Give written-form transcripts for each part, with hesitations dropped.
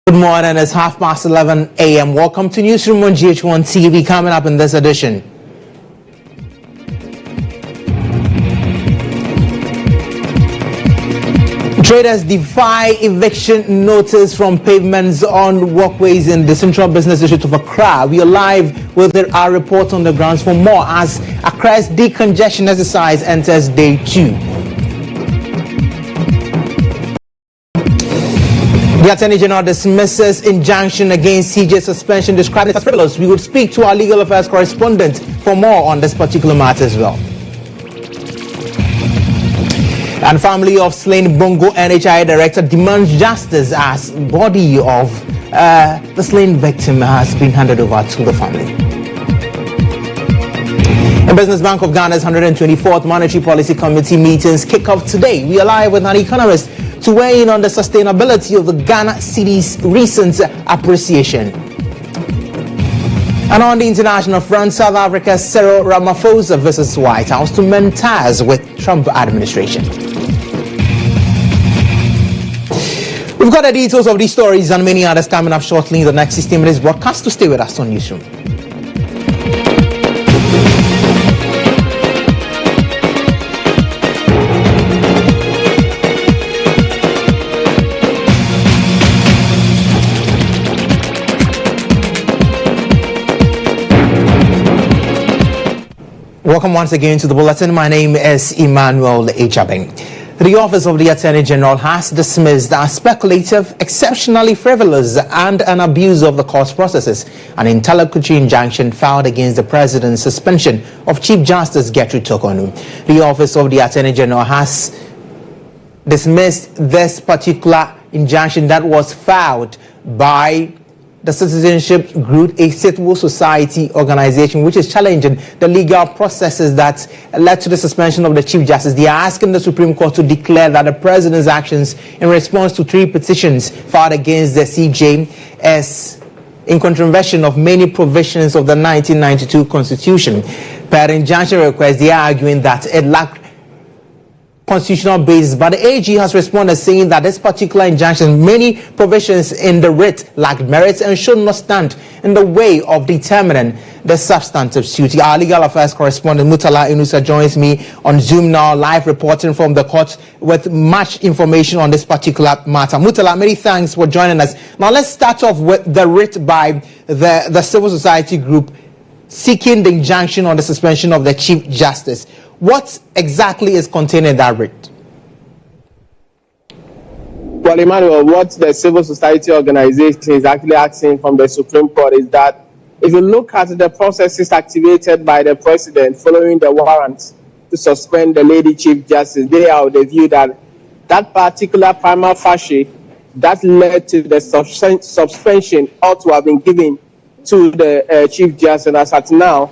Good morning, it's 11:30 a.m. Welcome to Newsroom on GHOne TV. Coming up in this edition. Traders defy eviction notice from pavements on walkways in the Central Business District of Accra. We are live with our report on the grounds for more as Accra's decongestion exercise enters day 2. The Attorney General dismisses injunction against CJ suspension, describing it as frivolous. We would speak to our legal affairs correspondent for more on this particular matter as well. And family of slain Bongo NHIA director demands justice as body of the slain victim has been handed over to the family. The Business Bank of Ghana's 124th Monetary Policy Committee meetings kick off today. We are live with an economist to weigh in on the sustainability of the Ghana cedi's recent appreciation. And on the international front, South Africa's Cyril Ramaphosa visits White House to mend ties with Trump administration. We've got the details of these stories and many others coming up shortly in the next 16 minutes broadcast. To stay with us on Newsroom. Welcome once again to the bulletin. My name is Emmanuel Agyabeng. The Office of the Attorney General has dismissed as speculative, exceptionally frivolous, and an abuse of the court processes an interlocutory injunction filed against the President's suspension of Chief Justice Koko. The Office of the Attorney General has dismissed this particular injunction that was filed by the citizenship group, a civil society organization which is challenging the legal processes that led to the suspension of the Chief Justice. They are asking the Supreme Court to declare that the President's actions in response to 3 petitions filed against the CJ is in contravention of many provisions of the 1992 Constitution. Per the injunction request, they are arguing that it lacked constitutional basis, but the AG has responded saying that this particular injunction, many provisions in the writ lack merits and should not stand in the way of determining the substantive suit. Our legal affairs correspondent Mutala Inusa joins me on Zoom now, live reporting from the court with much information on this particular matter. Mutala, many thanks for joining us. Now let's start off with the writ by the civil society group seeking the injunction on the suspension of the Chief Justice. What exactly is contained in that writ? Well, Emmanuel, what the civil society organization is actually asking from the Supreme Court is that if you look at the processes activated by the President following the warrant to suspend the Lady Chief Justice, they are of the view that that particular prima facie that led to the suspension ought to have been given to the Chief Justice, and as at now,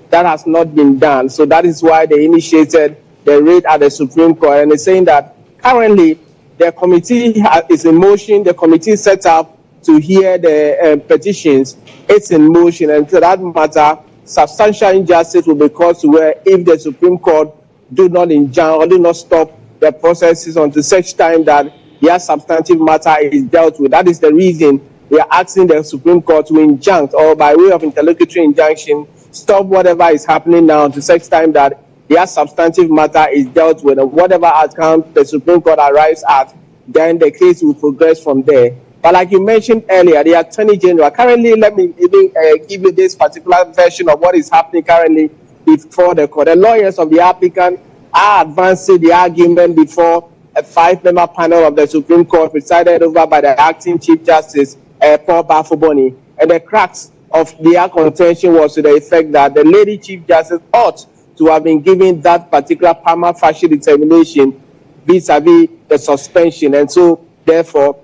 that has not been done. So that is why they initiated the raid at the Supreme Court, and they're saying that currently the committee is in motion. The committee is set up to hear the petitions. It's in motion, and to that matter, substantial injustice will be caused to where if the Supreme Court do not injunct or do not stop the processes until such time that their substantive matter is dealt with. That is the reason we are asking the Supreme Court to injunct, or by way of interlocutory injunction, stop whatever is happening now to such time that their substantive matter is dealt with, and whatever outcome the Supreme Court arrives at, then the case will progress from there. But like you mentioned earlier, the Attorney General, currently, let me even give you this particular version of what is happening currently before the court. The lawyers of the applicant are advancing the argument before a 5-member panel of the Supreme Court presided over by the acting Chief Justice, Paul Bafoboni, and the cracks of their contention was to the effect that the Lady Chief Justice ought to have been given that particular prima facie determination vis-a-vis the suspension, and so therefore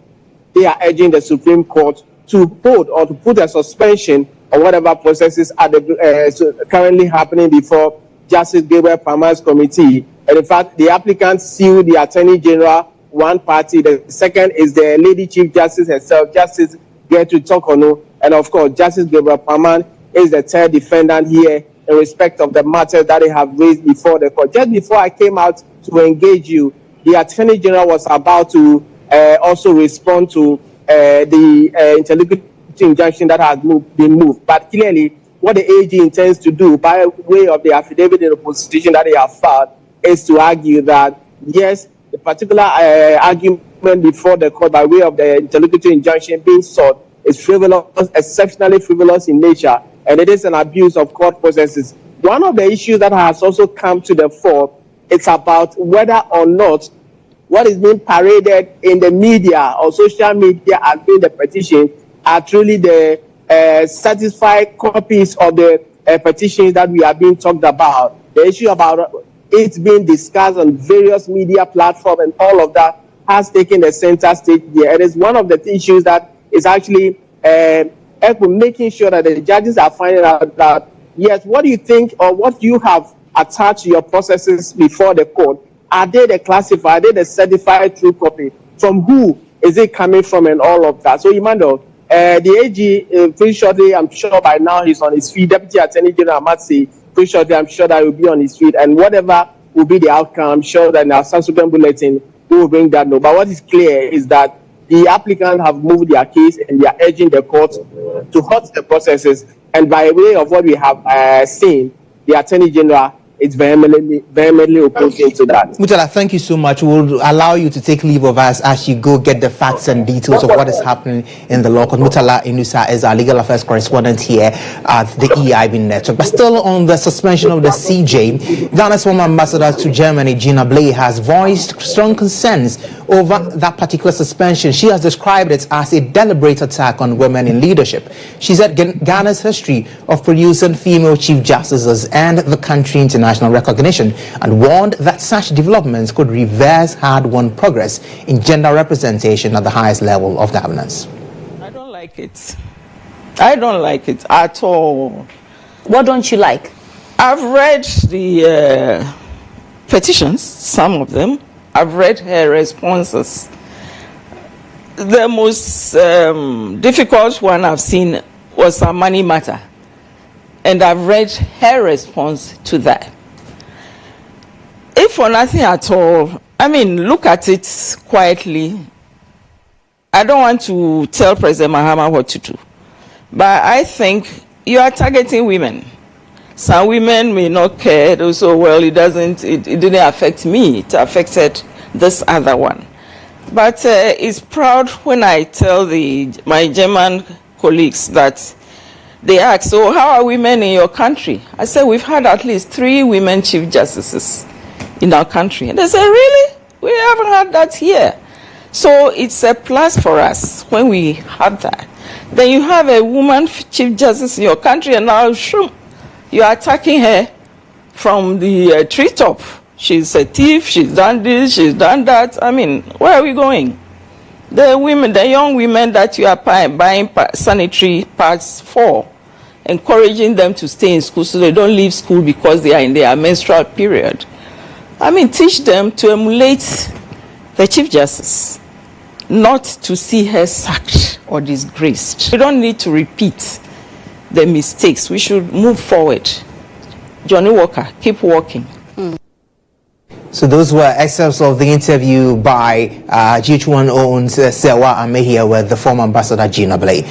they are urging the Supreme Court to hold or to put a suspension on whatever processes are currently happening before Justice Gabriel Palmer's committee. And in fact, the applicants sued the Attorney General, one party. The second is the Lady Chief Justice herself, Justice Koko, and of course, Justice Gabriel Palmer is the third defendant here in respect of the matters that they have raised before the court. Just before I came out to engage you, the Attorney General was about to also respond to the interlocutory injunction that has been moved. But clearly, what the AG intends to do by way of the affidavit in opposition that they have filed is to argue that, yes, the particular argument before the court by way of the interlocutory injunction being sought is frivolous, exceptionally frivolous in nature, and it is an abuse of court processes. One of the issues that has also come to the fore, it's about whether or not what is being paraded in the media or social media as being the petition are truly the satisfied copies of the petitions that we are being talked about. The issue about it being discussed on various media platforms and all of that has taken the center stage here. It is one of the issues that is actually making sure that the judges are finding out that, yes, what do you think or what you have attached to your processes before the court, are they the classified, are they the certified true copy? From who is it coming from and all of that? So, Emmanuel, the AG, pretty shortly, I'm sure by now he's on his feet. Deputy Attorney General Amatsi, pretty shortly, I'm sure that he will be on his feet. And whatever will be the outcome, I'm sure that in our subsequent bulletin, we will bring that note. But what is clear is that the applicants have moved their case and they are urging the court to halt the processes. And by way of what we have seen, the Attorney General is vehemently opposing to that. Mutala, thank you so much. We'll allow you to take leave of us as you go get the facts and details of what is happening in the law. Mutala Inusa is our legal affairs correspondent here at the EIB network. But still on the suspension of the CJ, Ghana's former ambassador to Germany, GHOne, has voiced strong concerns over that particular suspension. She has described it as a deliberate attack on women in leadership. She said Ghana's history of producing female chief justices and the country international recognition, and warned that such developments could reverse hard-won progress in gender representation at the highest level of governance. I don't like it. I don't like it at all. What don't you like? I've read the petitions, some of them. I've read her responses. The most difficult one I've seen was a money matter. And I've read her response to that. If for nothing at all, I mean, look at it quietly. I don't want to tell President Mahama what to do, but I think you are targeting women. Some women may not care. Also, well, it didn't affect me. It affected this other one. But it's proud when I tell my German colleagues that they ask, so how are women in your country? I said, we've had at least 3 women chief justices in our country. And they say, really? We haven't had that here. So it's a plus for us when we have that. Then you have a woman chief justice in your country, and now you are attacking her from the treetop. She's a thief, she's done this, she's done that. I mean, where are we going? The women, the young women that you are buying sanitary pads for, encouraging them to stay in school so they don't leave school because they are in their menstrual period. I mean, teach them to emulate the Chief Justice, not to see her sacked or disgraced. We don't need to repeat the mistakes. We should move forward. Johnny Walker, keep walking. So those were excerpts of the interview by GHOne owns Sewa Amehia with the former ambassador GHOne.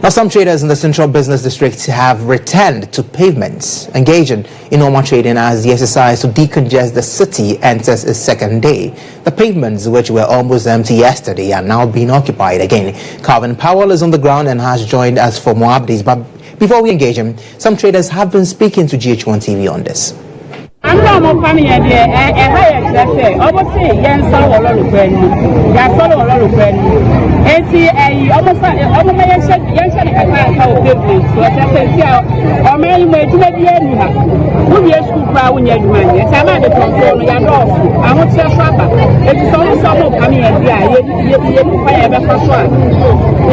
Now, some traders in the Central Business District have returned to pavements, engaging in normal trading as the exercise to decongest the city enters its second day. The pavements, which were almost empty yesterday, are now being occupied again. Calvin Powell is on the ground and has joined us for more updates. But before we engage him, some traders have been speaking to GHOne TV on this. I'm not coming here. Almost say, yes, I will not look at you. Yes, I will not look at you. And see, almost yes, I can't help it. So I just say, or may you make it anyhow. Who is school crowd when you're doing it? I'm at the control. You're off. I want your shopper. It is only someone coming here. You fire the first one.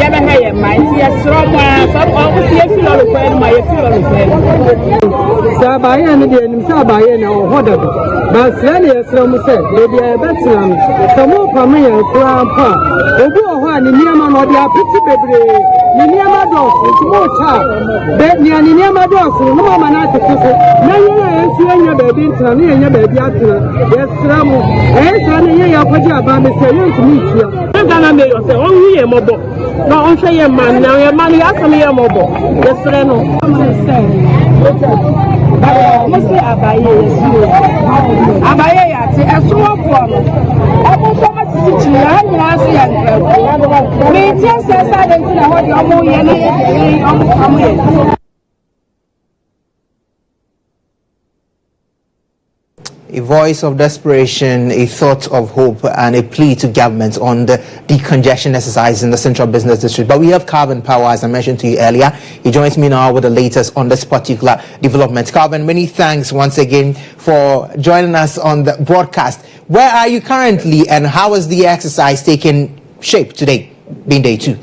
You ever hear my tears from some almost yes, you look at my Sabaya and Sabaya. But Sanya said, maybe a better some more Pamia Crown Park. Ogo one in Niaman or the Apiti Baby, Niama Dos, it's more child. Then Niama Dos, no man at the kiss. Now you are baby, and your baby after. Yes, Ramu, and Sunny Yapaja Bami say, you to meet you. Ghana may say, oh, we are mobile. No, I'm saying, man, now your money has to be a mobile. Yes, I know. I'm going to say, Mr. Abaye, I saw for me. I want so much to teach you. I want to see and me just say, I didn't know what you're moving. A voice of desperation, a thought of hope, and a plea to government on the decongestion exercise in the Central Business District. But we have Calvin Power, as I mentioned to you earlier. He joins me now with the latest on this particular development. Calvin, many thanks once again for joining us on the broadcast. Where are you currently, and how is the exercise taking shape today, being day 2?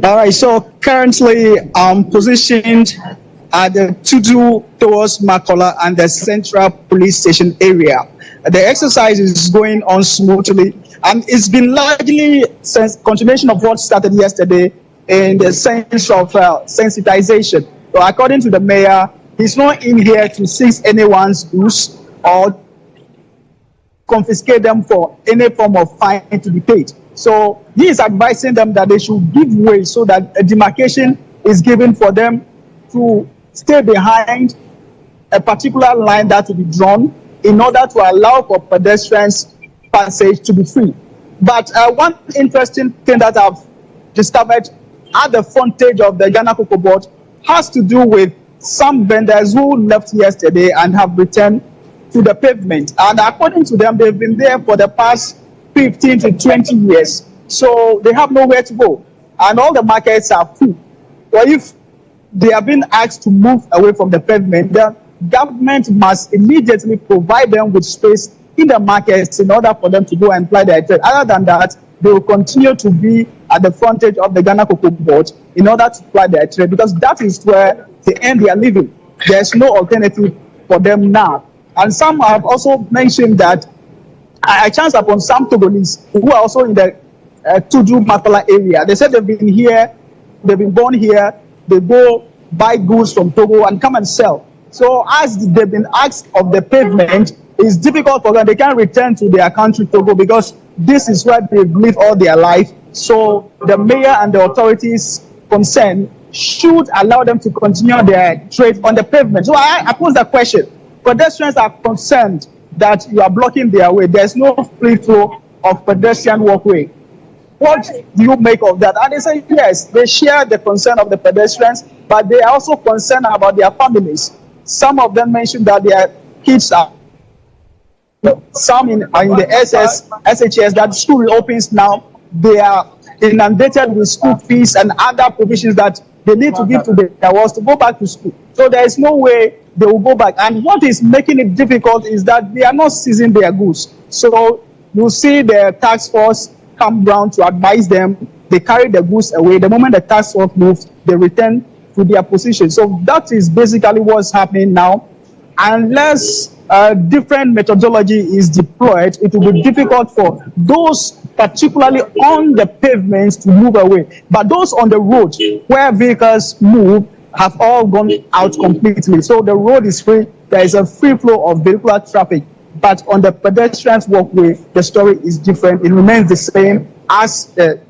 All right, so currently I'm positioned at the Tudu towards Makola and the Central Police Station area. The exercise is going on smoothly, and it's been largely since continuation of what started yesterday in the sense of sensitization. So according to the mayor, he's not in here to seize anyone's goods or confiscate them for any form of fine to be paid. So he is advising them that they should give way so that a demarcation is given for them to stay behind a particular line that will be drawn in order to allow for pedestrians' passage to be free. But one interesting thing that I've discovered at the frontage of the Ghana Cocoa Board has to do with some vendors who left yesterday and have returned to the pavement. And according to them, they've been there for the past 15 to 20 years. So they have nowhere to go. And all the markets are full. Well, if they have been asked to move away from the pavement, the government must immediately provide them with space in the markets in order for them to go and ply their trade. Other than that, they will continue to be at the frontage of the Ghana Cocoa Board in order to ply their trade, because that is where they earn their living. There's no alternative for them now. And some have also mentioned that I chanced upon some Togolese who are also in the Tudu Makola area. They said they've been here, they've been born here, they go buy goods from Togo and come and sell. So as they've been asked of the pavement, it's difficult for them. They can't return to their country, Togo, because this is where they've lived all their life. So the mayor and the authorities concerned should allow them to continue their trade on the pavement. So I pose the question. Pedestrians are concerned that you are blocking their way. There's no free flow of pedestrian walkway. What do you make of that? And they say, yes, they share the concern of the pedestrians, but they are also concerned about their families. Some of them mentioned that their kids are, some are in the SHS, that school reopens now. They are inundated with school fees and other provisions that they need to give to their wards to go back to school. So there is no way they will go back. And what is making it difficult is that they are not seizing their goods. So you see the task force come down to advise them. They carry the goods away. The moment the task force moves, they return to their position. So that is basically what's happening now. Unless a different methodology is deployed, it will be difficult for those particularly on the pavements to move away. But those on the road where vehicles move have all gone out completely. So the road is free. There is a free flow of vehicular traffic. But on the pedestrians' walkway, the story is different. It remains the same as the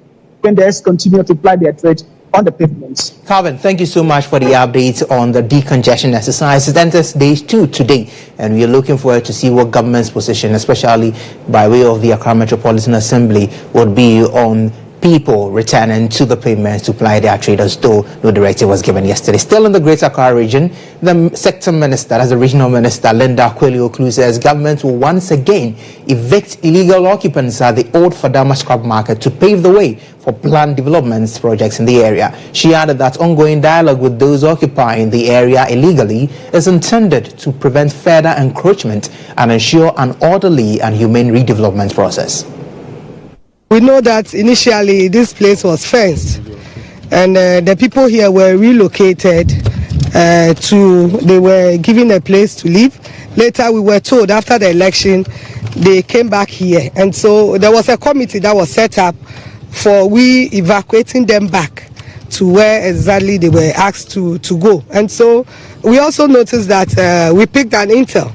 vendors continue to ply their trade on the pavements. Calvin, thank you so much for the update on the decongestion exercise. It enters day 2 today, and we are looking forward to see what government's position, especially by way of the Accra Metropolitan Assembly, would be on people returning to the pavement to ply their traders, though no directive was given yesterday. Still in the Greater Accra region, the sector minister, as the regional minister, Linda Quio, says government will once again evict illegal occupants at the old Fadama scrap market to pave the way for planned development projects in the area. She added that ongoing dialogue with those occupying the area illegally is intended to prevent further encroachment and ensure an orderly and humane redevelopment process. We know that initially this place was fenced, and the people here were relocated they were given a place to live. Later we were told after the election they came back here, and so there was a committee that was set up for evacuating them back to where exactly they were asked to go. And so we also noticed that we picked an intel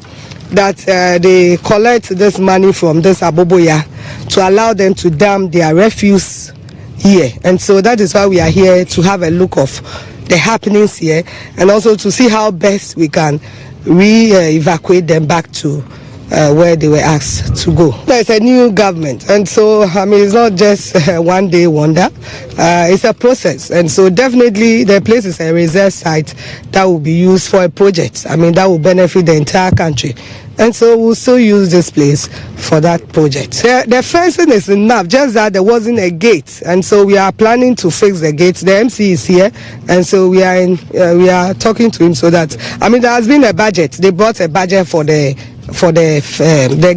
that they collect this money from this Aboboya to allow them to dam their refuse here. And so that is why we are here, to have a look of the happenings here and also to see how best we can evacuate them back to where they were asked to go. There's a new government, and so it's not just a one-day wonder. It's a process, and so definitely the place is a reserve site that will be used for a project. That will benefit the entire country, and so we'll still use this place for that project. The fencing is enough, just that there wasn't a gate, and so we are planning to fix the gate. The MC is here, and so we are talking to him so that there has been a budget. They brought a budget for the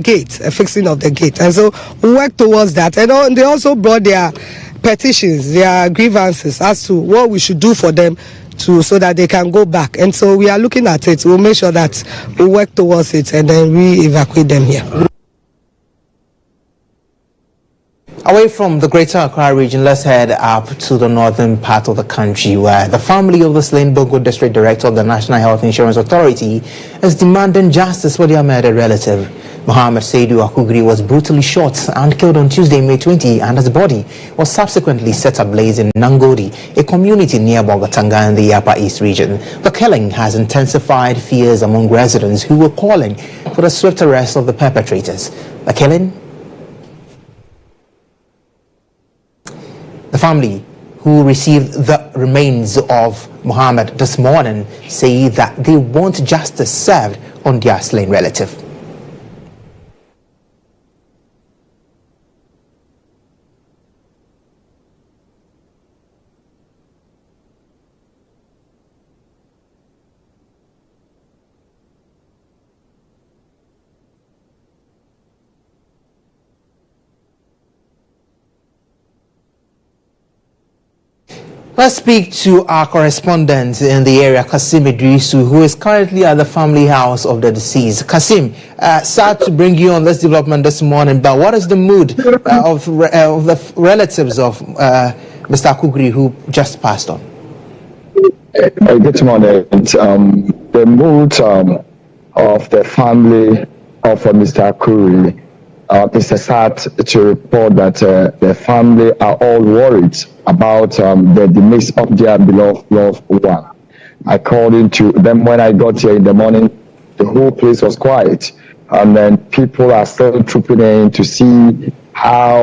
gate, fixing of the gate, and so we work towards that. And they also brought their petitions, their grievances as to what we should do for them so that they can go back. And so we are looking at it. We'll make sure that we work towards it and then we evacuate them here. Away from the Greater Accra region, let's head up to the northern part of the country, where the family of the slain Bogo District Director of the National Health Insurance Authority is demanding justice for their murdered relative. Mohammed Seydou Akugri was brutally shot and killed on Tuesday, May 20, and his body was subsequently set ablaze in Nangodi, a community near Bogatanga in the Upper East region. The killing has intensified fears among residents who were calling for the swift arrest of the perpetrators. The killing? The family, who received the remains of Mohammed this morning, say that they want justice served on their slain relative. Let's speak to our correspondent in the area, Kasim Idrisu, who is currently at the family house of the deceased. Kasim, sad to bring you on this development this morning, but what is the mood of the relatives of Mr. Akugri, who just passed on? Good morning. The mood of the family of Mr. Akugri, it's sad to report that the family are all worried about the demise of their beloved loved one. According to them, when I got here in the morning, the whole place was quiet, and then people are still trooping in to see how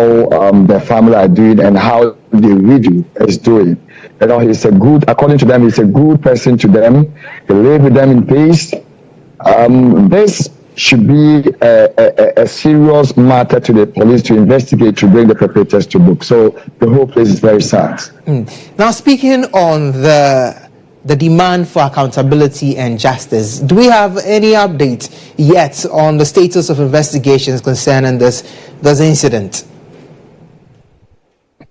the family are doing and how the widow is doing. He's a good, according to them, he's a good person to them. He live with them in peace. This should be a serious matter to the police to investigate, to bring the perpetrators to book. So the whole place is very sad. Now, speaking on the demand for accountability and justice, do we have any update yet on the status of investigations concerning this incident?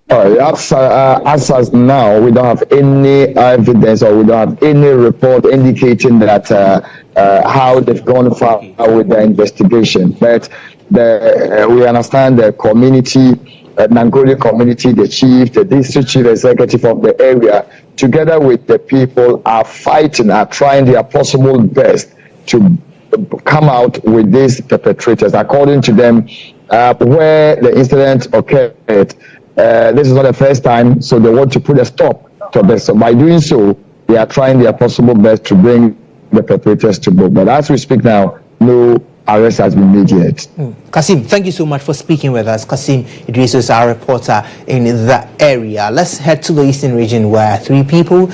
As now, we don't have any evidence, or we don't have any report indicating that how they've gone far with the investigation. But we understand the community, Nangoli community, the chief, the district chief executive of the area, together with the people, are fighting, are trying their possible best to come out with these perpetrators. According to them, where the incident occurred, this is not the first time, so they want to put a stop to this. So by doing so, they are trying their possible best to bring the perpetrators to book. But as we speak now, no arrest has been made yet. Kasim, thank you so much for speaking with us. Kasim Idris is our reporter in that area. Let's head to the eastern region, where 3 people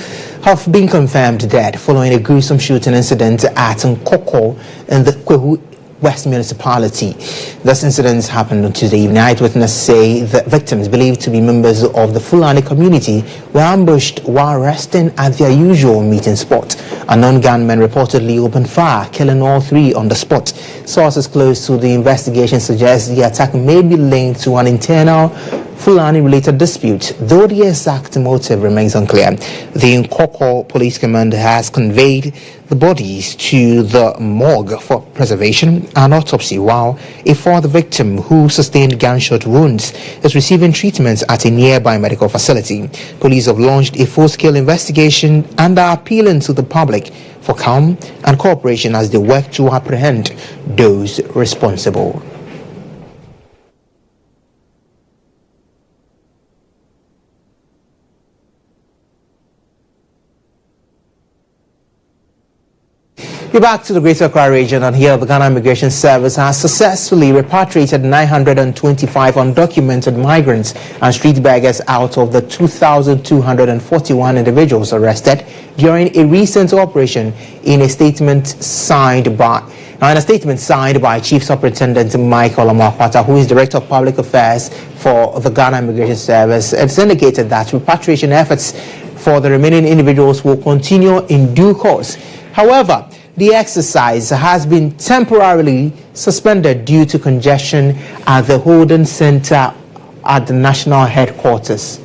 have been confirmed dead following a gruesome shooting incident at Koko in the Quio West Municipality. This incident happened on Tuesday evening. Eyewitnesses say the victims, believed to be members of the Fulani community, were ambushed while resting at their usual meeting spot. Unknown gunmen reportedly opened fire, killing all 3 on the spot. Sources close to the investigation suggest the attack may be linked to an internal Fulani-related dispute, though the exact motive remains unclear. The Koko Police Command has conveyed the bodies to the morgue for preservation and autopsy, while a fourth victim who sustained gunshot wounds is receiving treatment at a nearby medical facility. Police have launched a full-scale investigation and are appealing to the public for calm and cooperation as they work to apprehend those responsible. We're back to the Greater Accra region, and here the Ghana Immigration Service has successfully repatriated 925 undocumented migrants and street beggars out of the 2,241 individuals arrested during a recent operation. In a statement signed by Chief Superintendent Michael Agyabeng, who is Director of Public Affairs for the Ghana Immigration Service, it's indicated that repatriation efforts for the remaining individuals will continue in due course. However, the exercise has been temporarily suspended due to congestion at the holding center at the national headquarters.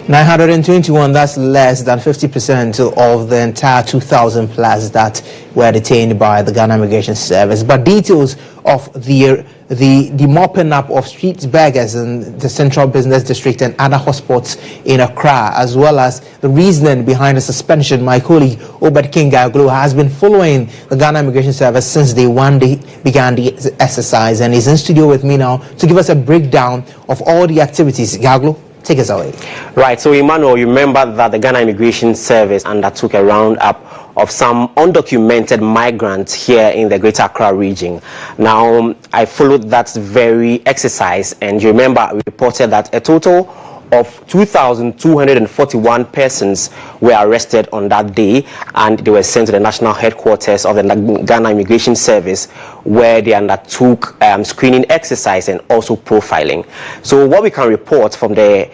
(921), that's less than 50% of the entire 2,000 plus that were detained by the Ghana Immigration Service. But details of the mopping up of street beggars in the Central Business District and other hotspots in Accra, as well as the reasoning behind the suspension, my colleague Obed King-Gaglo has been following the Ghana Immigration Service since day one they began the exercise, and is in studio with me now to give us a breakdown of all the activities. Gaglo, take us away. Right, so Emmanuel, you remember that the Ghana Immigration Service undertook a roundup of some undocumented migrants here in the Greater Accra region. Now, I followed that very exercise, and you remember we reported that a total of 2,241 persons were arrested on that day, and they were sent to the national headquarters of the Ghana Immigration Service, where they undertook screening exercise and also profiling. So what we can report from the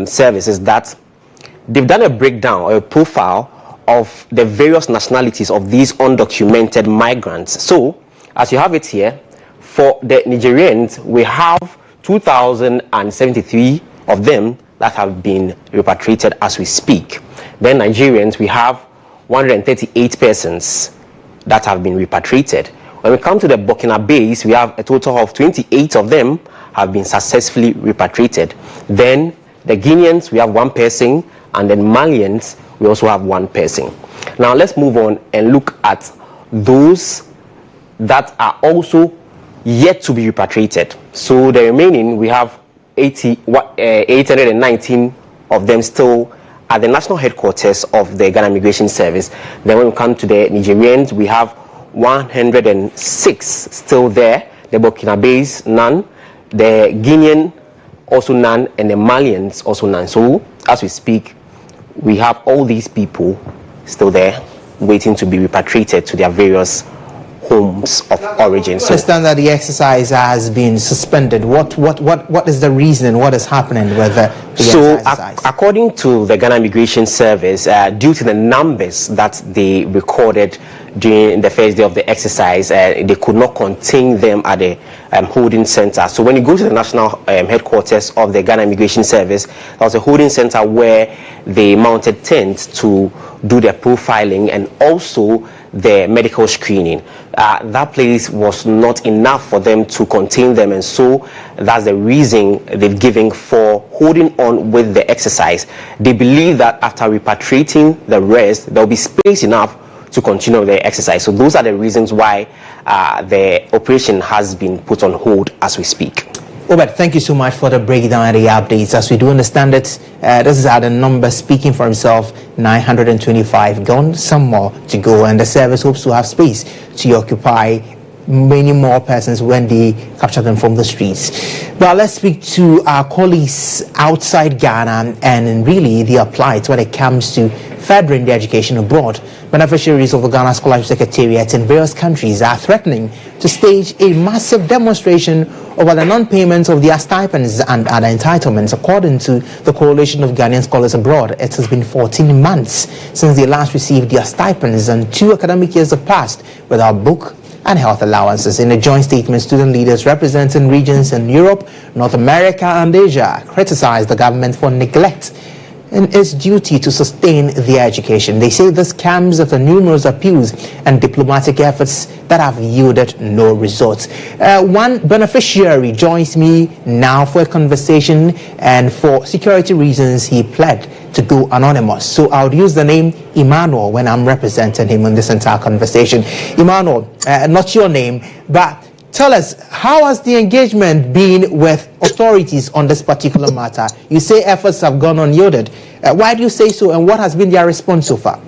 service is that they've done a breakdown or a profile of the various nationalities of these undocumented migrants. So, as you have it here, for the Nigerians, we have 2,073 of them that have been repatriated as we speak. Then Nigerians, we have 138 persons that have been repatriated. When we come to the Burkinabes, we have a total of 28 of them have been successfully repatriated. Then the Guineans, we have one person, and then Malians, we also have one person. Now let's move on and look at those that are also yet to be repatriated. So the remaining, we have 819 of them still at the national headquarters of the Ghana Immigration Service. Then when we come to the Nigerians, we have 106 still there. The Burkinabes, none. The Guinean, also none. And the Malians, also none. So as we speak, we have all these people still there waiting to be repatriated to their various homes of origin. So, I understand that the exercise has been suspended. What is the reason? What is happening with the exercise? According to the Ghana Immigration Service, due to the numbers that they recorded during the first day of the exercise, they could not contain them at the holding center. So when you go to the national headquarters of the Ghana Immigration Service, there was a holding center where they mounted tents to do their profiling and also the medical screening. that place was not enough for them to contain them, and so that's the reason they've given for holding on with the exercise. They believe that after repatriating the rest, there will be space enough to continue the exercise. So those are the reasons why the operation has been put on hold as we speak. Robert, thank you so much for the breakdown and the updates. As we do understand it, this is the number speaking for himself, 925 gone, some more to go, and the service hopes to have space to occupy many more persons when they capture them from the streets. But let's speak to our colleagues outside Ghana and really their plight when it comes to furthering the education abroad. Beneficiaries of the Ghana Scholarship Secretariat in various countries are threatening to stage a massive demonstration over the non-payment of their stipends and other entitlements. According to the Coalition of Ghanaian Scholars Abroad, it has been 14 months since they last received their stipends, and 2 academic years have passed without book and health allowances. In a joint statement, student leaders representing regions in Europe, North America and Asia criticized the government for neglect in its duty to sustain their education. They say this comes after numerous appeals and diplomatic efforts that have yielded no results. One beneficiary joins me now for a conversation, and for security reasons he pled to go anonymous. So I'll use the name Emmanuel when I'm representing him in this entire conversation. Emmanuel, not your name, but tell us, how has the engagement been with authorities on this particular matter? You say efforts have gone unyielded. Why do you say so, and what has been their response so far?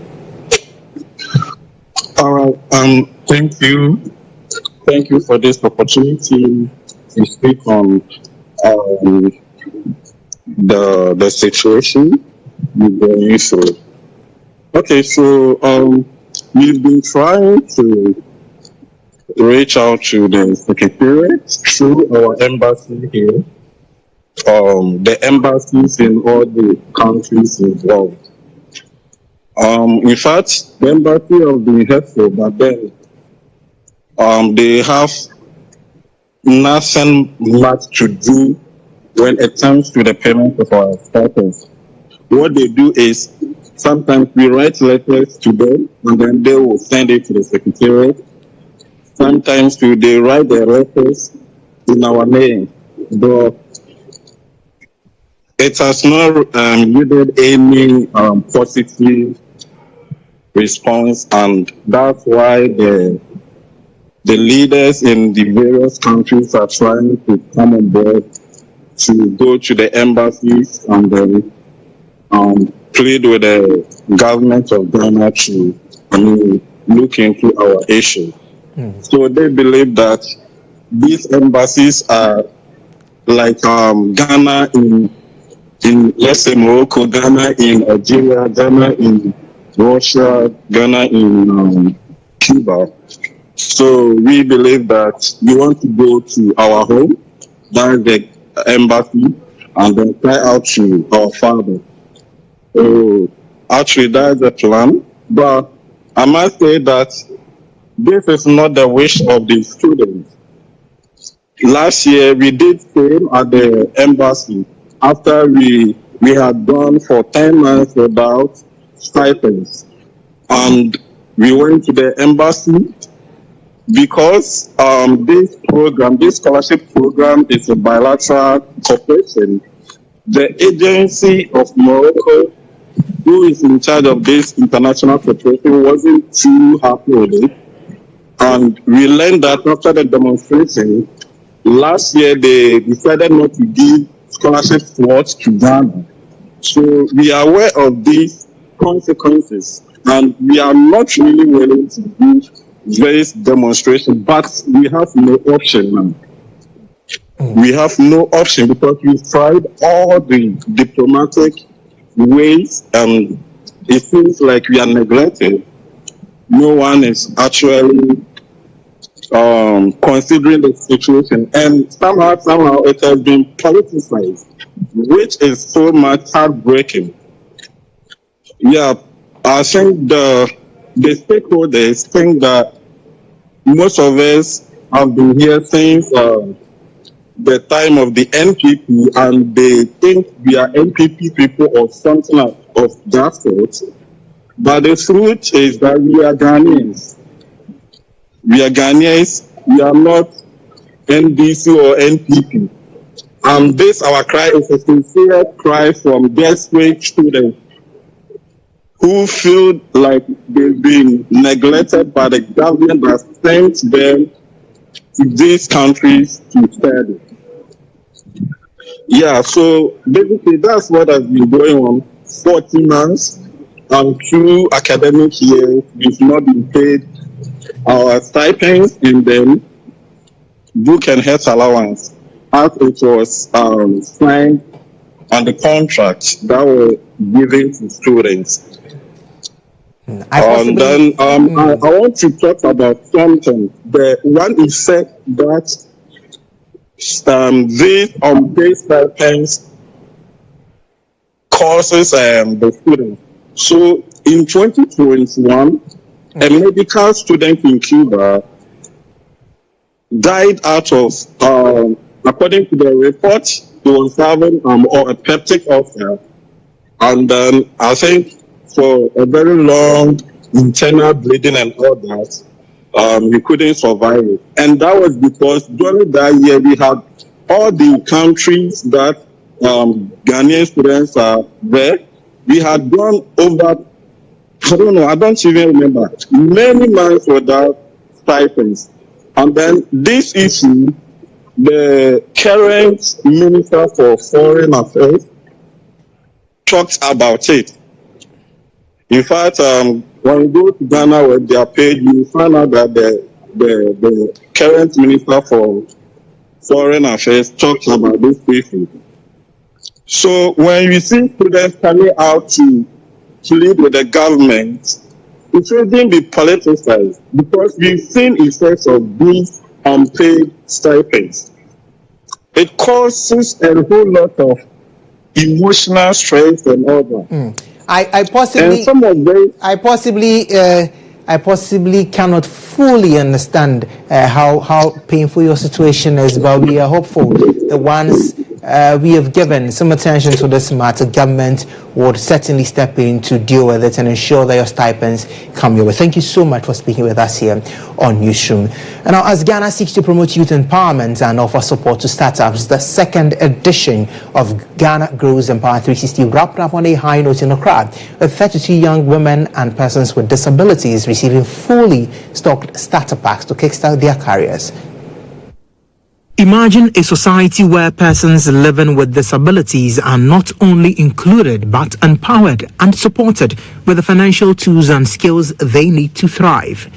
All right. Thank you. Thank you for this opportunity to speak on the situation we're going through. Okay, so we've been trying to reach out to the Secretariat through our embassy here, the embassies in all the countries involved. In fact, the embassy have been helpful, but then they have nothing much to do when it comes to the payment of our stipends. What they do is sometimes we write letters to them, and then they will send it to the Secretariat. Sometimes they write their letters in our name, but it has not yielded any positive response, and that's why the leaders in the various countries are trying to come on board to go to the embassies and then plead with the government of Ghana to look into our issue. So they believe that these embassies are like Ghana in let's say Morocco, Ghana in Algeria, Ghana in Russia, Ghana in Cuba. So we believe that we want to go to our home, that's the embassy, and then try out to our father. So actually that's the plan, but I must say that this is not the wish of the students. Last year, we did same at the embassy after we had gone for 10 months without stipends. And we went to the embassy because this scholarship program is a bilateral cooperation. The agency of Morocco, who is in charge of this international cooperation, wasn't too happy with it. And we learned that after the demonstration, last year they decided not to give scholarship slots to Ghana. So we are aware of these consequences, and we are not really willing to do this demonstration, but we have no option now. We have no option because we tried all the diplomatic ways, and it seems like we are neglected. No one is actually considering the situation, and somehow it has been politicized, which is so much heartbreaking. Yeah, I think the stakeholders think that most of us have been here since the time of the NPP, and they think we are NPP people or something of that sort. But the truth is that we are Ghanaians. We are Ghanaians. We are not NDC or NPP. And this, our cry, is a sincere cry from desperate students who feel like they've been neglected by the government that sent them to these countries to study. Yeah, so basically that's what has been going on. 40 months and 2 academic years, we've not been paid our stipends and then book and health allowance as it was signed on the contract that were given to students. And then I want to talk about something. The one effect that these unpaid stipends causes the students. So in 2021, a medical student in Cuba died out of, according to the report, he was having a peptic ulcer, and then I think for a very long internal bleeding and all that, he couldn't survive it. And that was because during that year we had all the countries that Ghanaian students are there. We had gone over, I don't know, I don't even remember, many months without stipends. And then this issue, the current Minister for Foreign Affairs talked about it. In fact, when you go to Ghana with their page, you find out that the current Minister for Foreign Affairs talks about this issue. So when you see students coming out to plead with the government, it shouldn't be politicized because we've seen effects of these unpaid stipends. It causes a whole lot of emotional stress and all that. I possibly cannot fully understand how painful your situation is, but we are hopeful the ones we have given some attention to this matter, government would certainly step in to deal with it and ensure that your stipends come your way. Thank you so much for speaking with us here on Newsroom. And now, as Ghana seeks to promote youth empowerment and offer support to startups, the second edition of Ghana Grows Empower 360 wrapped up on a high note in Accra, with 32 young women and persons with disabilities receiving fully stocked starter packs to kickstart their careers. Imagine a society where persons living with disabilities are not only included but empowered and supported with the financial tools and skills they need to thrive.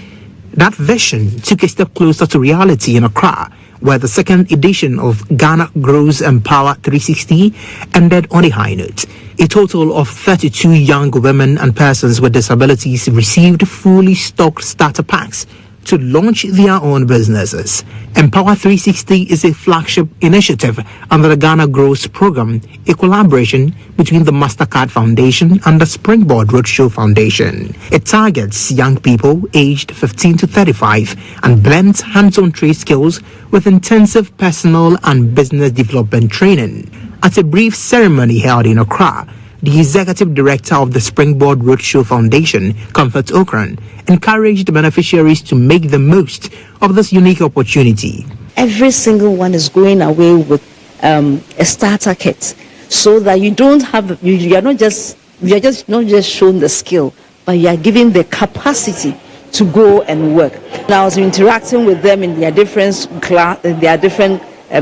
That vision took a step closer to reality in Accra, where the second edition of Ghana Grows Empower 360 ended on a high note. A total of 32 young women and persons with disabilities received fully stocked starter packs to launch their own businesses. Empower 360 is a flagship initiative under the Ghana Grows program, a collaboration between the MasterCard Foundation and the Springboard Roadshow Foundation. It targets young people aged 15 to 35 and blends hands-on trade skills with intensive personal and business development training. At a brief ceremony held in Accra, the executive director of the Springboard Roadshow Foundation, Comfort Okran, encouraged the beneficiaries to make the most of this unique opportunity. Every single one is going away with a starter kit, so that you don't have, you are not just shown the skill, but you are given the capacity to go and work. Now, I was interacting with them in their different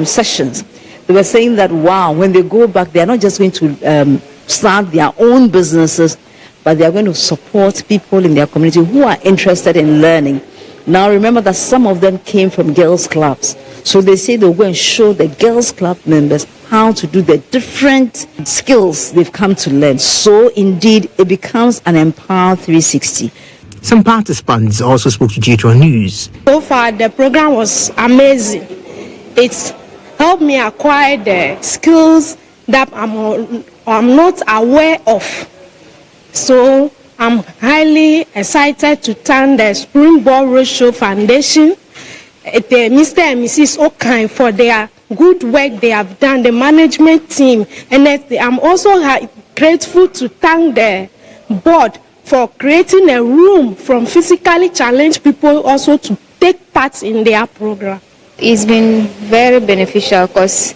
sessions. They were saying that, wow, when they go back, they are not just going to start their own businesses, but they are going to support people in their community who are interested in learning. Now, remember that some of them came from girls' clubs. So they say they'll go and show the girls' club members how to do the different skills they've come to learn. So, indeed, it becomes an Empower 360. Some participants also spoke to GHOne News. So far, the program was amazing. It's helped me acquire the skills that I'm not aware of. So I'm highly excited to thank the Springboard Roadshow Foundation, Mr. and Mrs. Okan, for their good work they have done, the management team. And I'm also grateful to thank the board for creating a room from physically challenged people also to take part in their program? It's been very beneficial because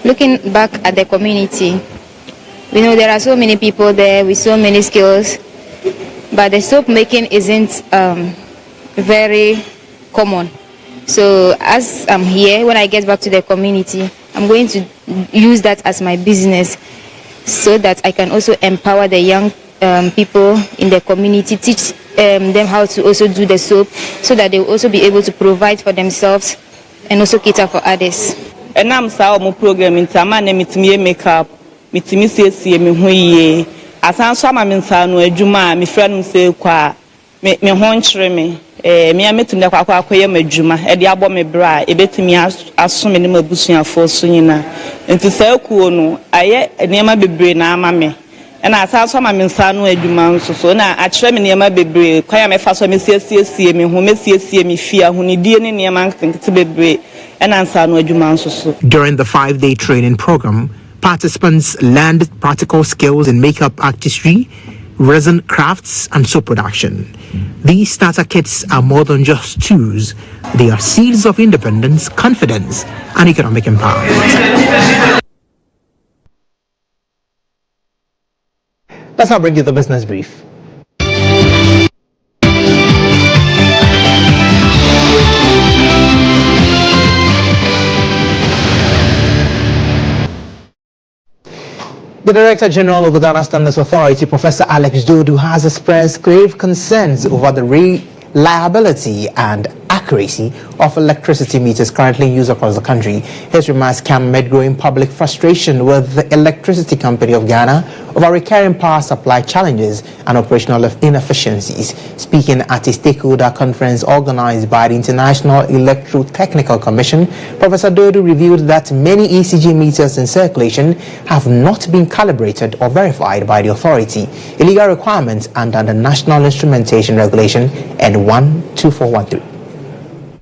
looking back at the community, we know there are so many people there with so many skills, but the soap making isn't very common. So as I'm here, when I get back to the community, I'm going to use that as my business so that I can also empower the young people in the community, teach them how to also do the soap so that they will also be able to provide for themselves and also cater for others. And I'm sorry, my program in Tamane, me makeup, me see me huye. As I'm so my no ejuma, my friend say kwa me honchre me. Me ametu ndakwa akoye madwuma e de abo me bra e betumi asome ne mabusuafo so nyina enti sa kuo no aye niema bebre na ama me na asaso ma me nsa no adwuma nso so na akire me niema bebre kwaya me fa so me siesie me ho me siesie me fia ho ne die ne niema nkete bebre na nsa no adwuma nso so. During the 5-day training program, participants learned practical skills in makeup artistry, resin crafts and soap production. These starter kits are more than just tools. They are seeds of independence, confidence and economic empowerment. Let's now bring you the business brief. The Director General of the Ghana Standards Authority, Professor Alex Dodu, has expressed grave concerns over the reliability and accuracy of electricity meters currently in use across the country. His remarks come amid growing public frustration with the Electricity Company of Ghana over recurring power supply challenges and operational inefficiencies. Speaking at a stakeholder conference organized by the International Electrotechnical Commission, Professor Dodu revealed that many ECG meters in circulation have not been calibrated or verified by the authority, illegal requirements under the National Instrumentation Regulation N12413.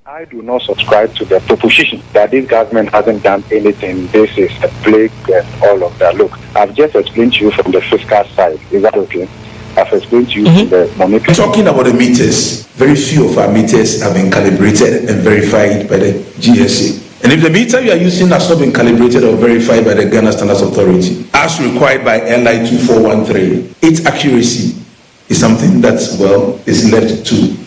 I do not subscribe to the proposition that this government hasn't done anything. This is a plague and all of that. Look, I've just explained to you from the fiscal side. Is that okay? I've explained to you from the monetary. Talking about the meters, very few of our meters have been calibrated and verified by the GSA. And if the meter you are using has not been calibrated or verified by the Ghana Standards Authority, as required by LI 2413, its accuracy is something that, well, is left to.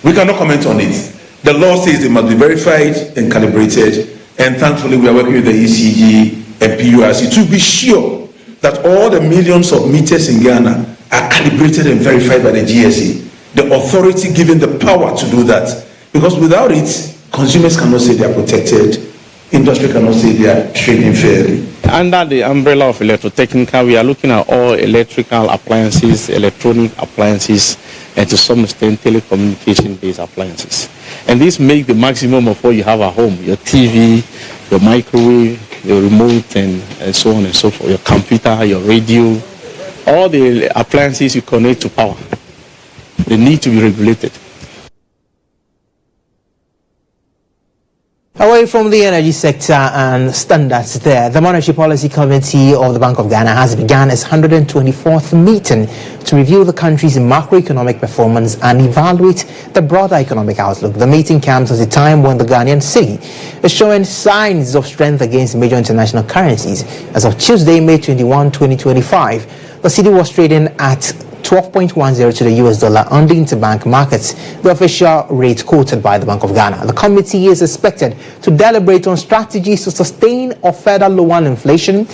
We cannot comment on it. The law says they must be verified and calibrated, and thankfully we are working with the ECG and PURC to be sure that all the millions of meters in Ghana are calibrated and verified by the GSA. The authority given the power to do that, because without it, consumers cannot say they are protected, industry cannot say they are trading fairly. Under the umbrella of electrotechnical, we are looking at all electrical appliances, electronic appliances, and to some extent telecommunication-based appliances. And this makes the maximum of what you have at home: your TV, your microwave, your remote, and so on and so forth, your computer, your radio, all the appliances you connect to power. They need to be regulated. Away from the energy sector and standards there, the Monetary Policy Committee of the Bank of Ghana has begun its 124th meeting to review the country's macroeconomic performance and evaluate the broader economic outlook. The meeting comes at a time when the Ghanaian cedi is showing signs of strength against major international currencies. As of Tuesday, May 21, 2025, the cedi was trading at 12.10 to the US dollar on the interbank markets, the official rate quoted by the Bank of Ghana. The committee is expected to deliberate on strategies to sustain or further lower inflation,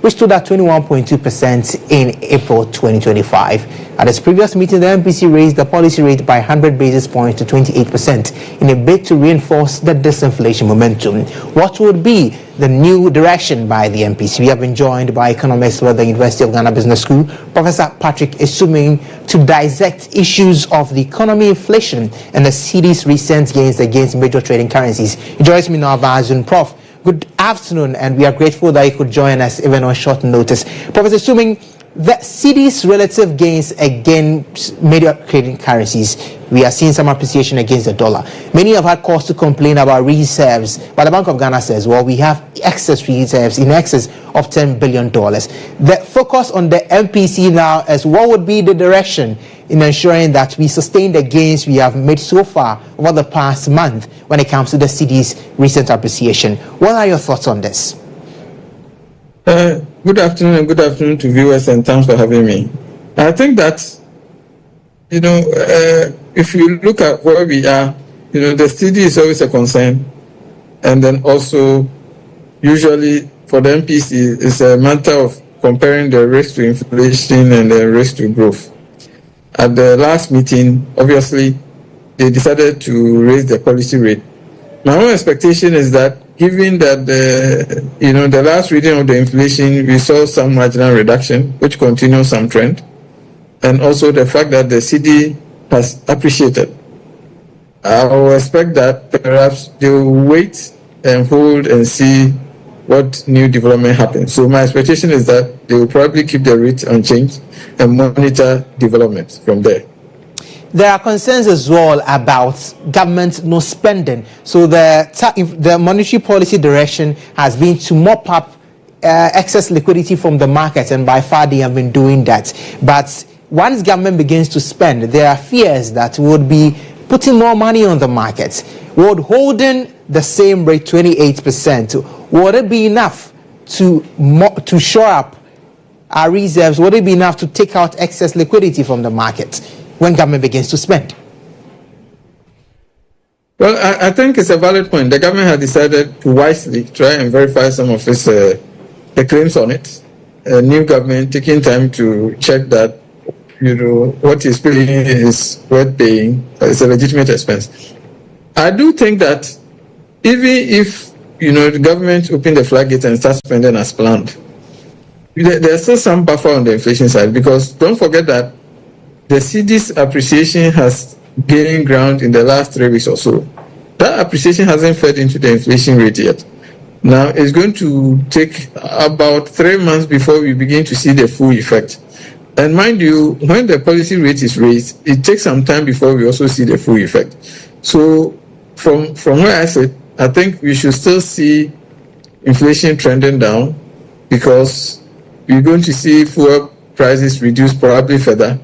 which stood at 21.2% in April 2025. At its previous meeting, the MPC raised the policy rate by 100 basis points to 28% in a bid to reinforce the disinflation momentum. What would be the new direction by the MPC? We have been joined by economists with the University of Ghana Business School, Professor Patrick Isuming, to dissect issues of the economy, inflation, and the cedi's recent gains against major trading currencies. He joins me now via Zoom. Prof, good afternoon, and we are grateful that you could join us even on short notice. Professor Isuming, the cedi's relative gains against major trading currencies, we are seeing some appreciation against the dollar. Many have had cause to complain about reserves, but the Bank of Ghana says, well, we have excess reserves in excess of $10 billion. The focus on the MPC now is what would be the direction in ensuring that we sustain the gains we have made so far over the past month when it comes to the cedi's recent appreciation. What are your thoughts on this? Good afternoon, and good afternoon to viewers, and thanks for having me. I think that, if you look at where we are, the cedi is always a concern, and then also usually for the MPC, it's a matter of comparing the risk to inflation and the risk to growth. At the last meeting, obviously, they decided to raise the policy rate. My own expectation is that, given that the last reading of the inflation, we saw some marginal reduction, which continues some trend, and also the fact that the cedi has appreciated, I will expect that perhaps they will wait and hold and see what new development happens. So my expectation is that they will probably keep the rate unchanged and monitor development from there. There are concerns as well about government no spending. So the monetary policy direction has been to mop up excess liquidity from the market, and by far they have been doing that. But once government begins to spend, there are fears that we would be putting more money on the market. Would holding the same rate, 28%, would it be enough to shore up our reserves? Would it be enough to take out excess liquidity from the market when government begins to spend? Well, I think it's a valid point. The government has decided to wisely try and verify some of its the claims on it. A new government taking time to check that what is paying is worth paying. It's a legitimate expense. I do think that even if the government open the floodgates and start spending as planned, there's still some buffer on the inflation side, because don't forget that the cedi's appreciation has gained ground in the last 3 weeks or so. That appreciation hasn't fed into the inflation rate yet. Now, it's going to take about 3 months before we begin to see the full effect. And mind you, when the policy rate is raised, it takes some time before we also see the full effect. So from where I sit, I think we should still see inflation trending down, because we're going to see fuel prices reduce probably further,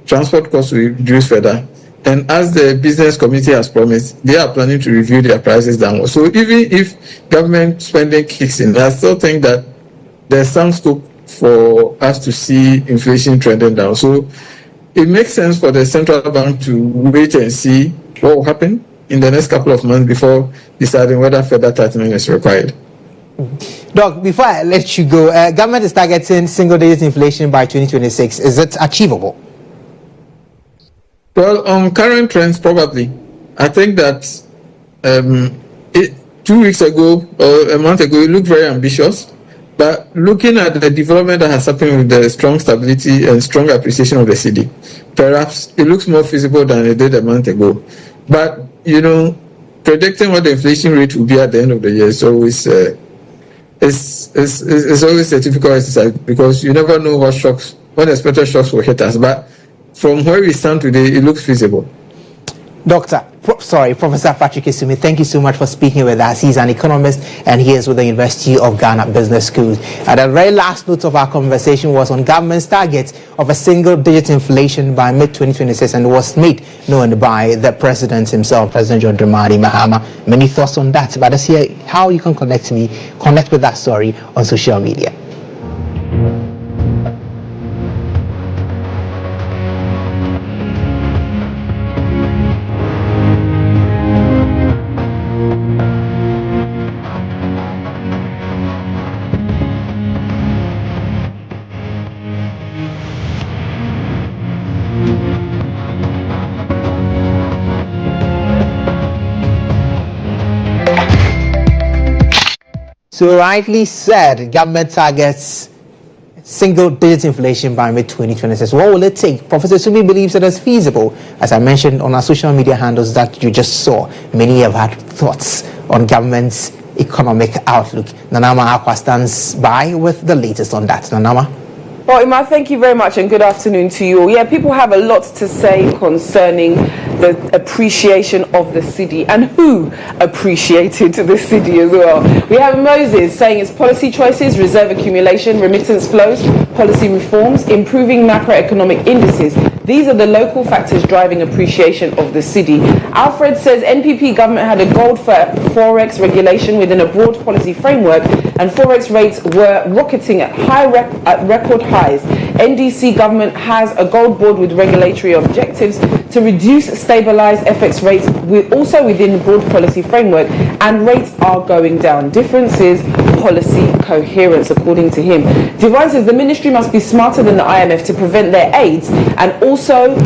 transport costs will reduce further, and as the business community has promised, they are planning to review their prices downward. So even if government spending kicks in, I still think that there's some scope for us to see inflation trending down. So it makes sense for the central bank to wait and see what will happen in the next couple of months before deciding whether further tightening is required. Doc, before I let you go, government is targeting single-digit inflation by 2026. Is it achievable? Well, on current trends, probably. I think that 2 weeks ago or a month ago, it looked very ambitious. But looking at the development that has happened with the strong stability and strong appreciation of the cedi, perhaps it looks more feasible than it did a month ago. But, predicting what the inflation rate will be at the end of the year is always it's always a difficult exercise, because you never know what unexpected shocks will hit us. But from where we stand today, it looks feasible. Professor Patrick Isuming, thank you so much for speaking with us. He's an economist and he is with the University of Ghana Business School. And the very last note of our conversation was on government's target of a single-digit inflation by mid-2026, and was made known by the president himself, President John Dramani Mahama. Many thoughts on that, but let's hear how you can connect with that story on social media. So rightly said, government targets single-digit inflation by mid-2026. What will it take? Professor Isuming believes that it's feasible. As I mentioned on our social media handles that you just saw, many have had thoughts on government's economic outlook. Nanama Akwa stands by with the latest on that. Nanama? Well, Ima, thank you very much and good afternoon to you all. Yeah, people have a lot to say concerning the appreciation of the cedi and who appreciated the cedi as well. We have Moses saying its policy choices, reserve accumulation, remittance flows, policy reforms, improving macroeconomic indices, These are the local factors driving appreciation of the cedi. Alfred says NPP government had a gold for forex regulation within a broad policy framework, and forex rates were rocketing at record highs. NDC government has a gold board with regulatory objectives to reduce, stabilize FX rates, also within broad policy framework, and rates are going down. Difference is policy coherence, according to him. Divine says the ministry must be smarter than the IMF to prevent their aids and also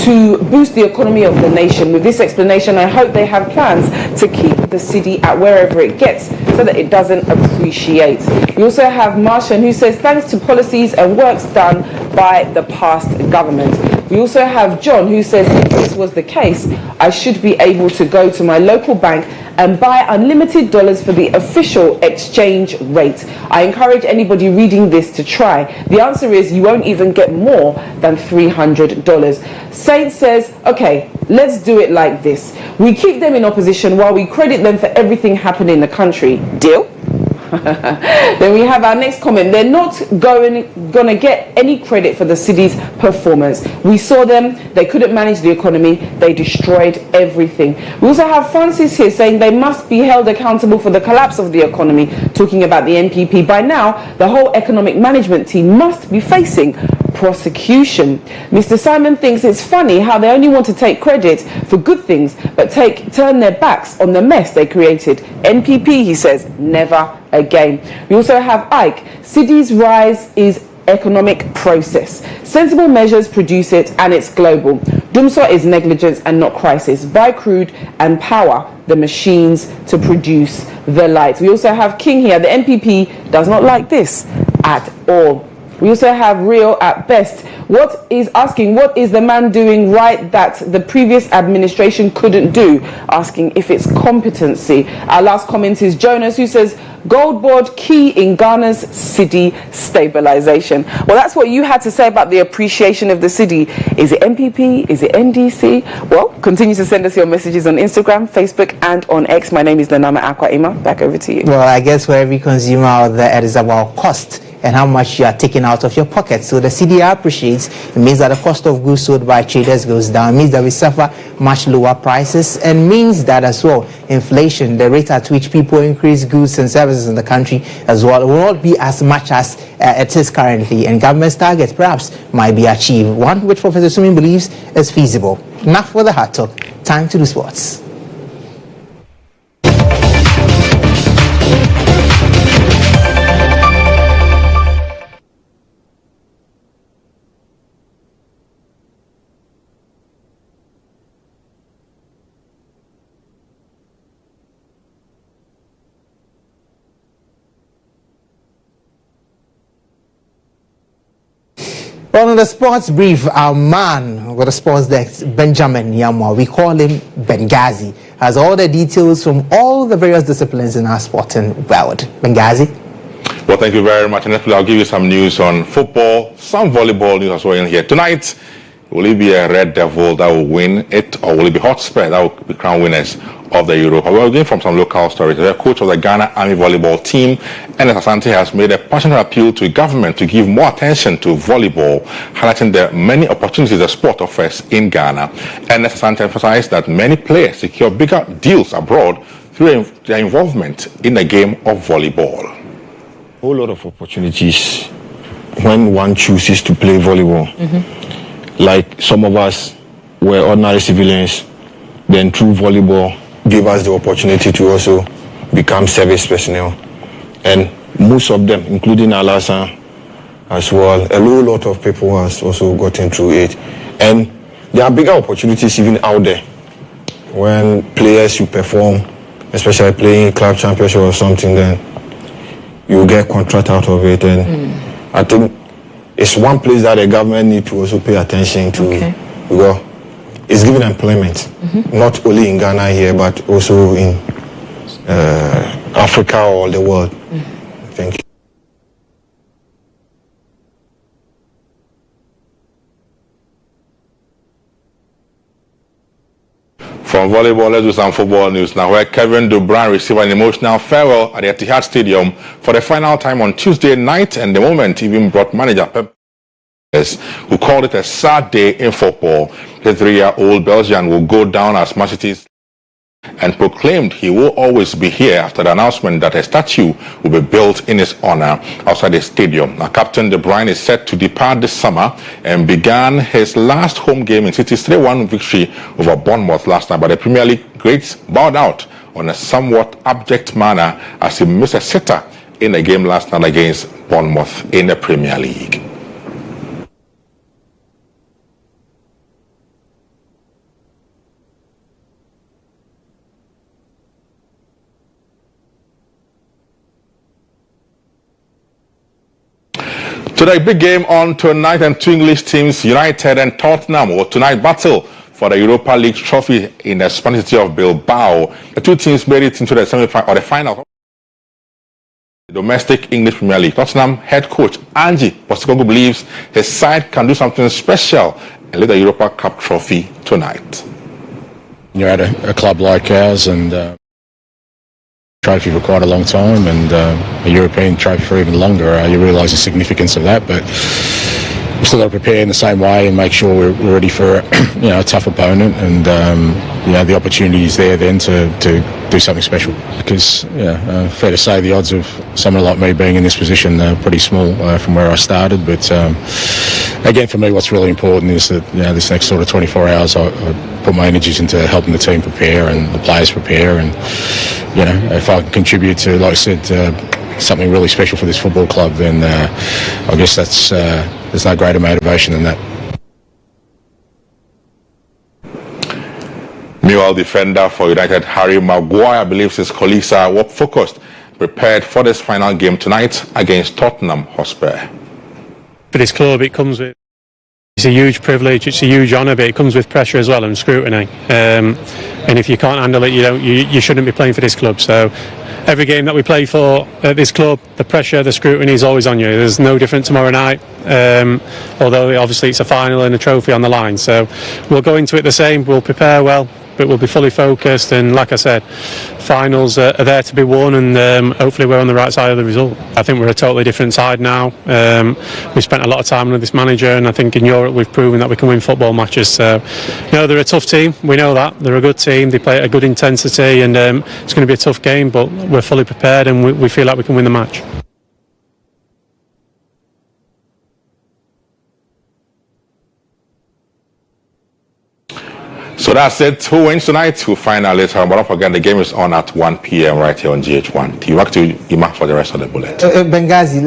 to boost the economy of the nation. With this explanation, I hope they have plans to keep the cedi at wherever it gets so that it doesn't appreciate. We also have Marshan, who says thanks to policies and works done by the past government. We also have John, who says if this was the case, I should be able to go to my local bank and buy unlimited dollars for the official exchange rate. I encourage anybody reading this to try. The answer is you won't even get more than $300. Saint says, okay, let's do it like this. We keep them in opposition while we credit them for everything happening in the country. Deal? Then we have our next comment. They're not gonna get any credit for the city's performance. We saw them, they couldn't manage the economy, they destroyed everything. We also have Francis here saying they must be held accountable for the collapse of the economy, talking about the NPP. By now, the whole economic management team must be facing prosecution. Mr. Simon thinks it's funny how they only want to take credit for good things but turn their backs on the mess they created. NPP, he says, never again. We also have Ike. City's rise is economic process. Sensible measures produce it and it's global. Dumsor is negligence and not crisis. Buy crude and power the machines to produce the light. We also have King here. The NPP does not like this at all. We also have Rio at best. What is the man doing right that the previous administration couldn't do? Asking if it's competency. Our last comment is Jonas, who says, gold board key in Ghana's cedi stabilization. Well, that's what you had to say about the appreciation of the cedi. Is it MPP? Is it NDC? Well, continue to send us your messages on Instagram, Facebook, and on X. My name is Nanama Akwa Ima. Back over to you. Well, I guess for every consumer out there, it is about cost and how much you are taking out of your pocket. So the cedi appreciates. It means that the cost of goods sold by traders goes down. It means that we suffer much lower prices, and means that as well, inflation, the rate at which people increase goods and services in the country as well, will not be as much as it is currently, and government's target perhaps might be achieved, one which Professor Isuming believes is feasible. Enough for the hard talk. Time to do sports. Well, in the sports brief, our man with the sports desk, Benjamin Yamwa, we call him Benghazi, has all the details from all the various disciplines in our sporting world. Benghazi? Well, thank you very much. And definitely I'll give you some news on football, some volleyball news as well in here. Tonight, will it be a Red Devil that will win it, or will it be Hotspur that will be crowned winners of the Europa? We're going from some local stories. The coach of the Ghana Army volleyball team, Ernest Asante, has made a passionate appeal to government to give more attention to volleyball, highlighting the many opportunities the sport offers in Ghana. Ernest Asante emphasized that many players secure bigger deals abroad through their involvement in the game of volleyball. A whole lot of opportunities when one chooses to play volleyball. Like some of us were ordinary civilians, then through volleyball gave us the opportunity to also become service personnel. And most of them, including Alasan as well, a whole lot of people has also gotten through it. And there are bigger opportunities even out there when players you perform, especially playing club championship or something, then you get contract out of it. And I think it's one place that the government need to also pay attention to, because it's giving employment, not only in Ghana here, but also in Africa or the world. Thank you. From volleyball, let's do some football news now, where Kevin De Bruyne received an emotional farewell at the Etihad Stadium for the final time on Tuesday night, and the moment even brought manager Pep who called it a sad day in football. The 3-year-old Belgian will go down as Man City's and proclaimed he will always be here after the announcement that a statue will be built in his honor outside the stadium. Now, Captain De Bruyne is set to depart this summer and began his last home game in City's 3-1 victory over Bournemouth last night, but the Premier League greats bowed out on a somewhat abject manner as he missed a sitter in the game last night against Bournemouth in the Premier League. Today, big game on tonight, and two English teams, United and Tottenham, will tonight battle for the Europa League trophy in the Spanish city of Bilbao. The two teams made it into the semi-final or the final. The domestic English Premier League. Tottenham head coach Ange Postecoglou believes his side can do something special and lead the Europa Cup trophy tonight. You're at a club like ours and trophy for quite a long time, and a European trophy for even longer. You realise the significance of that, but we've still got to prepare in the same way and make sure we're ready for a tough opponent, and the opportunity is there then to do something special. Because fair to say the odds of someone like me being in this position are pretty small from where I started, but again, for me, what's really important is that this next sort of 24 hours I put my energies into helping the team prepare and the players prepare, and if I can contribute to, like I said, something really special for this football club, then I guess there's no greater motivation than that. Meanwhile, defender for United Harry Maguire believes his colleagues are focused, prepared for this final game tonight against Tottenham Hotspur. For this club, it comes with, it's a huge privilege, it's a huge honour, but it comes with pressure as well and scrutiny. And if you can't handle it, you shouldn't be playing for this club. So every game that we play for at this club, the pressure, the scrutiny is always on you. There's no different tomorrow night, although obviously it's a final and a trophy on the line. So we'll go into it the same, we'll prepare well, but we'll be fully focused, and like I said, finals are there to be won, and hopefully we're on the right side of the result. I think we're a totally different side now. We've spent a lot of time with this manager, and I think in Europe we've proven that we can win football matches. So, they're a tough team, we know that. They're a good team, they play at a good intensity, and it's going to be a tough game, but we're fully prepared and we feel like we can win the match. So that's it. Who wins tonight? We'll find out later. But don't forget, the game is on at 1 p.m. right here on GHOne. TV. Back to Ima for the rest of the bullet. Benghazi,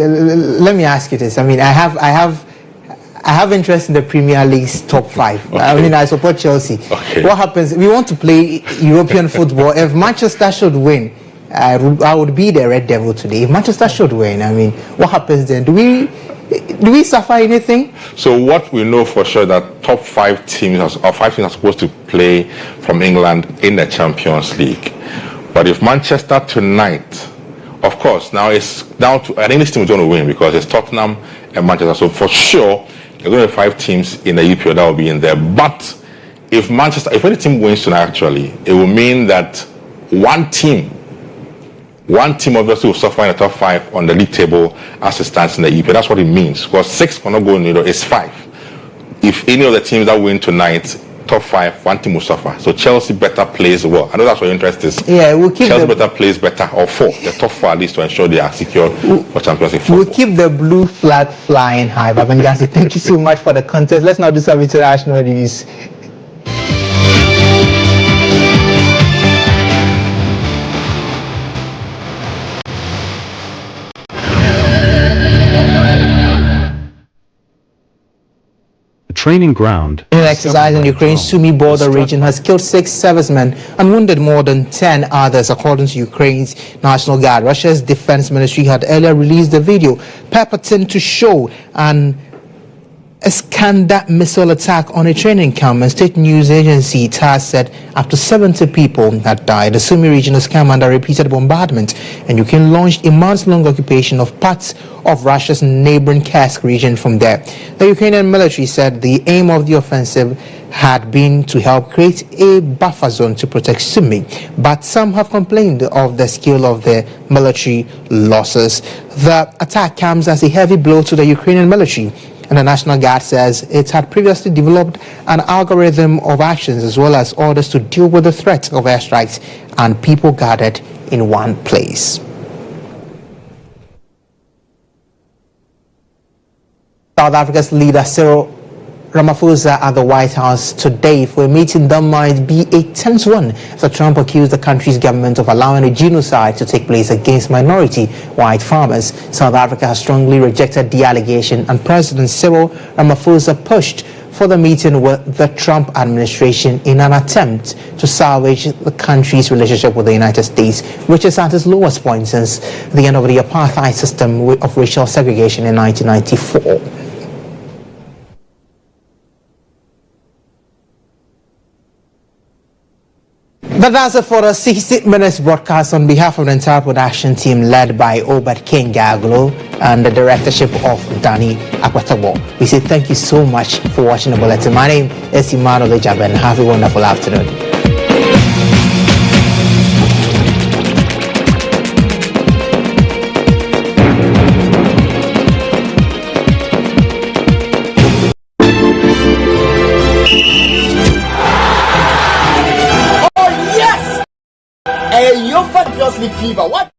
let me ask you this. I mean, I have interest in the Premier League's top 5. Okay. I mean, I support Chelsea. Okay. What happens? We want to play European football. If Manchester should win, I would be the Red Devil today. If Manchester should win, I mean, what happens then? Do we suffer anything? So what we know for sure that top 5 teams or 5 teams are supposed to play from England in the Champions League. But if Manchester tonight, of course, now it's down to, I think this team is going to win because it's Tottenham and Manchester. So for sure, there's going to be 5 teams in the EPL that will be in there. But if any team wins tonight, actually, it will mean that one team obviously will suffer in the top 5 on the league table as it stands in the EPL. That's what it means. Because 6 cannot go in the middle, it's 5. If any of the teams that win tonight, top 5, one team will suffer. So Chelsea better plays well. I know that's what your interest is. Yeah, we'll keep Chelsea better plays better, or 4, the top 4 at least, to ensure they are secure for Champions League football. We'll keep the blue flag flying high. Babengasi, thank you so much for the contest. Let's now do some international news. Training ground. In an exercise in Ukraine's Sumy border region has killed 6 servicemen and wounded more than 10 others, according to Ukraine's National Guard. Russia's defense ministry had earlier released a video purporting to show an Iskander missile attack on a training camp, and state news agency TASS said up to 70 people had died. The Sumy region has come under repeated bombardment, and Ukraine launched a months-long occupation of parts of Russia's neighboring Kursk region from there. The Ukrainian military said the aim of the offensive had been to help create a buffer zone to protect Sumy, but some have complained of the scale of the military losses. The attack comes as a heavy blow to the Ukrainian military, And the National Guard says it had previously developed an algorithm of actions as well as orders to deal with the threat of airstrikes and people gathered in one place. South Africa's leader Cyril Ramaphosa at the White House today for a meeting that might be a tense one after Trump accused the country's government of allowing a genocide to take place against minority white farmers. South Africa has strongly rejected the allegation, and President Cyril Ramaphosa pushed for the meeting with the Trump administration in an attempt to salvage the country's relationship with the United States, which is at its lowest point since the end of the apartheid system of racial segregation in 1994. But that's it for the 60 minutes broadcast. On behalf of the entire production team led by Obed King Gaglo and the directorship of Danny Akwetabo, we say thank you so much for watching the bulletin. My name is Emmanuel Agyabeng. Have a wonderful afternoon. Your fat fever. What?